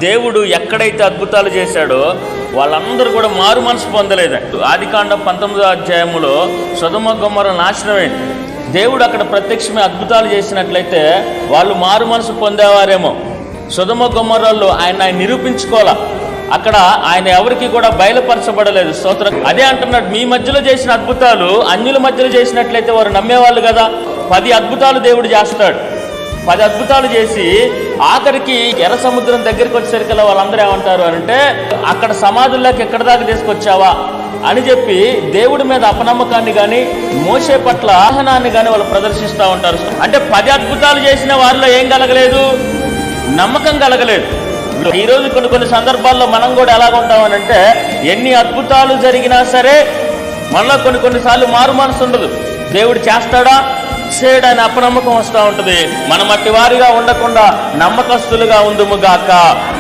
దేవుడు ఎక్కడైతే అద్భుతాలు చేశాడో వాళ్ళందరూ కూడా మారు మనసు పొందలేదు. ఆదికాండం 19వ అధ్యాయములో సొదొమ గొమొర్ర నాశనమైంది. దేవుడు అక్కడ ప్రత్యక్షమే అద్భుతాలు చేసినట్లయితే వాళ్ళు మారు మనసు పొందేవారేమో. సొదొమ గొమొర్రలో ఆయన నిరూపించుకోవాలా, అక్కడ ఆయన ఎవరికి కూడా బయలుపరచబడలేదు. స్తోత్రం. అదే అంటున్నాడు, మీ మధ్యలో చేసిన అద్భుతాలు అన్యుల మధ్యలో చేసినట్లయితే వారు నమ్మేవాళ్ళు కదా. 10 అద్భుతాలు దేవుడు చేస్తాడు. 10 అద్భుతాలు చేసి ఆఖరికి ఎర్ర సముద్రం దగ్గరికి వచ్చేసరికి వాళ్ళందరూ ఏమంటారు అంటే, అక్కడ సమాధుల్లోకి ఎక్కడి దాకా తీసుకొచ్చావా అని చెప్పి దేవుడి మీద అపనమ్మకాన్ని కానీ మోషే పట్ల ఆహ్వానాన్ని కానీ వాళ్ళు ప్రదర్శిస్తూ ఉంటారు. అంటే 10 అద్భుతాలు చేసిన వారిలో ఏం కలగలేదు? నమ్మకం కలగలేదు. ఈరోజు కొన్ని సందర్భాల్లో మనం కూడా ఎలాగుంటామనంటే, ఎన్ని అద్భుతాలు జరిగినా సరే మనలో కొన్నిసార్లు మారు మనసు ఉండదు. దేవుడు చేస్తాడా చేయడానికి అపనమ్మకం వస్తూ ఉంటుంది. మనం అట్టి వారిగా ఉండకుండా నమ్మకస్తులుగా ఉందుముగాక.